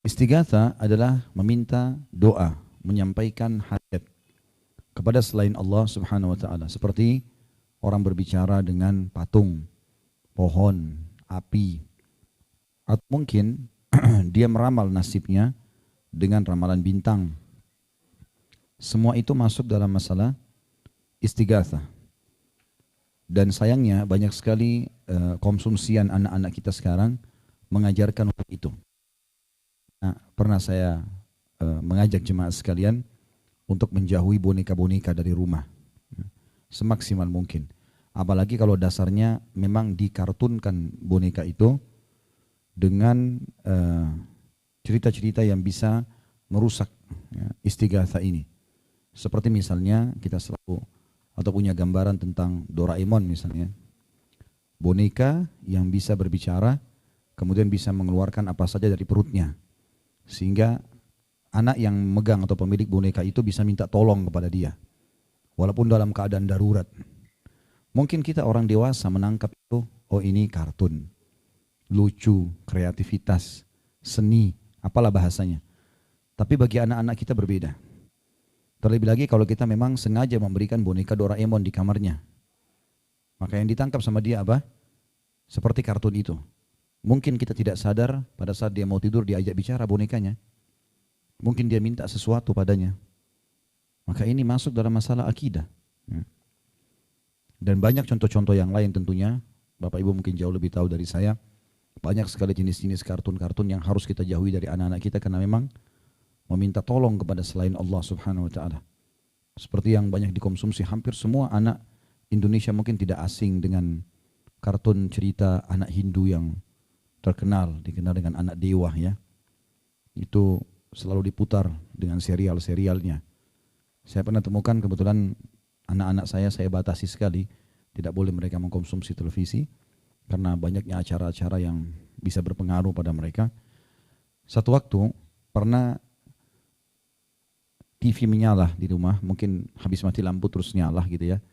Istighatha adalah meminta doa, menyampaikan hajat kepada selain Allah Subhanahu wa taala, seperti orang berbicara dengan patung, pohon, api, atau mungkin dia meramal nasibnya dengan ramalan bintang. Semua itu masuk dalam masalah istighatha. Dan sayangnya banyak sekali konsumsian anak-anak kita sekarang mengajarkan untuk itu. Nah, pernah saya mengajak jemaah sekalian untuk menjauhi boneka-boneka dari rumah semaksimal mungkin. Apalagi kalau dasarnya memang dikartunkan boneka itu dengan cerita-cerita yang bisa merusak istighatha ini. Seperti misalnya kita selalu atau punya gambaran tentang Doraemon misalnya. Boneka yang bisa berbicara, kemudian bisa mengeluarkan apa saja dari perutnya. Sehingga anak yang megang atau pemilik boneka itu bisa minta tolong kepada dia. Walaupun dalam keadaan darurat. Mungkin kita orang dewasa menangkap itu, oh ini kartun, lucu, kreativitas, seni, apalah bahasanya. Tapi bagi anak-anak kita berbeda. Terlebih lagi kalau kita memang sengaja memberikan boneka Doraemon di kamarnya. Maka yang ditangkap sama dia apa? Seperti kartun itu. Mungkin kita tidak sadar pada saat dia mau tidur diajak bicara bonekanya. Mungkin dia minta sesuatu padanya. Maka ini masuk dalam masalah akidah. Dan banyak contoh-contoh yang lain tentunya. Bapak Ibu mungkin jauh lebih tahu dari saya. Banyak sekali jenis-jenis kartun-kartun yang harus kita jauhi dari anak-anak kita karena memang meminta tolong kepada selain Allah Subhanahu wa taala. Seperti yang banyak dikonsumsi hampir semua anak Indonesia mungkin tidak asing dengan kartun cerita anak Hindu yang dikenal dengan anak dewa ya. Itu selalu diputar dengan serial-serialnya. Saya pernah temukan kebetulan anak-anak saya batasi sekali, tidak boleh mereka mengkonsumsi televisi karena banyaknya acara-acara yang bisa berpengaruh pada mereka. Satu waktu pernah TV menyala di rumah, mungkin habis mati lampu terus nyala gitu ya.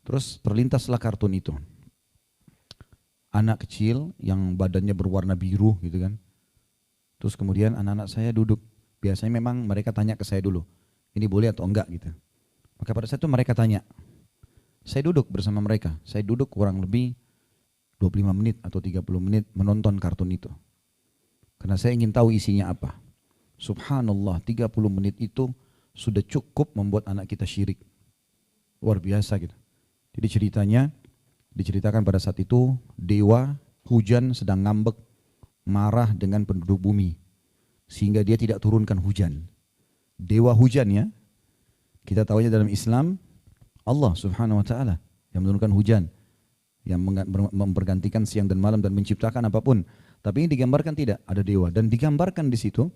Terus terlintaslah kartun itu. Anak kecil yang badannya berwarna biru gitu kan. Terus kemudian anak-anak saya duduk. Biasanya memang mereka tanya ke saya dulu, ini boleh atau enggak gitu. Maka pada saat itu mereka tanya. Saya duduk bersama mereka. Saya duduk kurang lebih 25 menit atau 30 menit menonton kartun itu. Karena saya ingin tahu isinya apa. Subhanallah, 30 menit itu sudah cukup membuat anak kita syirik. Luar biasa gitu. Jadi diceritakan pada saat itu dewa hujan sedang ngambek, marah dengan penduduk bumi sehingga dia tidak turunkan hujan. Dewa hujan ya, kita tahunya dalam Islam Allah Subhanahu wa taala yang menurunkan hujan, yang mempergantikan siang dan malam dan menciptakan apapun. Tapi ini digambarkan tidak, ada dewa dan digambarkan di situ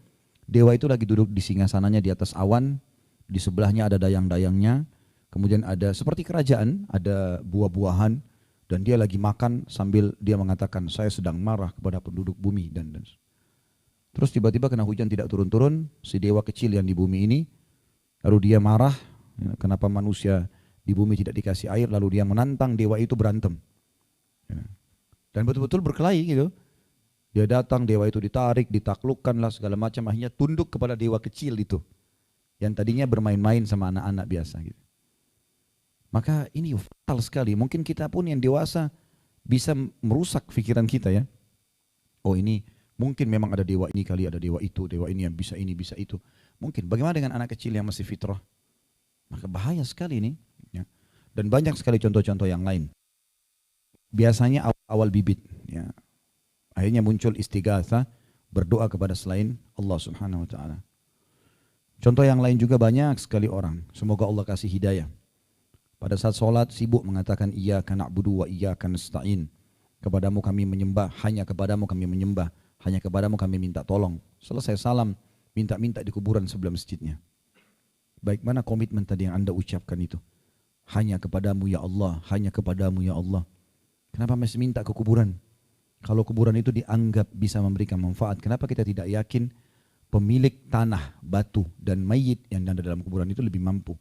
dewa itu lagi duduk di singgasananya di atas awan, di sebelahnya ada dayang-dayangnya, kemudian ada seperti kerajaan, ada buah-buahan, dan dia lagi makan sambil dia mengatakan, saya sedang marah kepada penduduk bumi. Dan terus tiba-tiba kena hujan tidak turun-turun, si dewa kecil yang di bumi ini, lalu dia marah, kenapa manusia di bumi tidak dikasih air, lalu dia menantang dewa itu berantem. Dan betul-betul berkelahi gitu. Dia datang, dewa itu ditarik, ditaklukkan lah segala macam, akhirnya tunduk kepada dewa kecil itu. Yang tadinya bermain-main sama anak-anak biasa gitu. Maka ini fatal sekali. Mungkin kita pun yang dewasa bisa merusak pikiran kita ya. Oh ini mungkin memang ada dewa ini kali, ada dewa ini yang bisa ini, bisa itu. Mungkin. Bagaimana dengan anak kecil yang masih fitrah? Maka bahaya sekali ini. Ya. Dan banyak sekali contoh-contoh yang lain. Biasanya awal bibit. Ya. Akhirnya muncul istighatha, berdoa kepada selain Allah Subhanahu wa taala. Contoh yang lain juga banyak sekali orang. Semoga Allah kasih hidayah. Pada saat sholat sibuk mengatakan iyyaka na'budu wa iyyaka nasta'in. Kepadamu kami menyembah, hanya kepadamu kami menyembah, hanya kepadamu kami minta tolong. Selesai salam, minta-minta di kuburan sebelah masjidnya. Baik mana komitmen tadi yang Anda ucapkan itu? Hanya kepadamu ya Allah, hanya kepadamu ya Allah. Kenapa masih minta ke kuburan? Kalau kuburan itu dianggap bisa memberikan manfaat, kenapa kita tidak yakin pemilik tanah, batu, dan mayit yang ada dalam kuburan itu lebih mampu?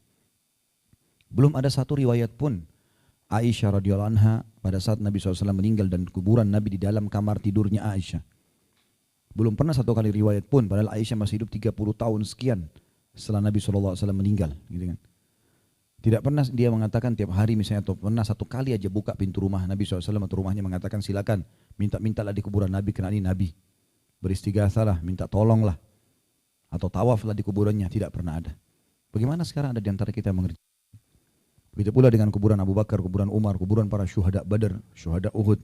Belum ada satu riwayat pun Aisyah radhiyallahu anha pada saat Nabi SAW meninggal dan kuburan Nabi di dalam kamar tidurnya Aisyah. Belum pernah satu kali riwayat pun, padahal Aisyah masih hidup 30 tahun sekian setelah Nabi SAW meninggal. Gitu kan. Tidak pernah dia mengatakan tiap hari misalnya, atau pernah satu kali aja buka pintu rumah Nabi SAW atau rumahnya mengatakan silakan, minta-mintalah di kuburan Nabi karena ini Nabi. Beristighatsalah, minta tolonglah. Atau tawaflah di kuburannya, tidak pernah ada. Bagaimana sekarang ada di antara kita yang mengerti? Begitu pula dengan kuburan Abu Bakar, kuburan Umar, kuburan para syuhada Badar, syuhada Uhud.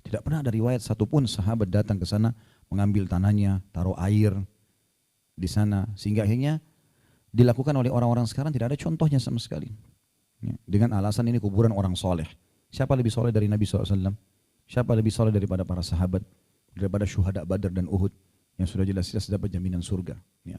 Tidak pernah ada riwayat satupun sahabat datang ke sana mengambil tanahnya, taruh air di sana, sehingga akhirnya dilakukan oleh orang-orang sekarang tidak ada contohnya sama sekali. Ya, dengan alasan ini kuburan orang soleh. Siapa lebih soleh dari Nabi SAW? Siapa lebih soleh daripada para sahabat, daripada syuhada Badar dan Uhud yang sudah jelas-jelas dapat jaminan surga? Ya.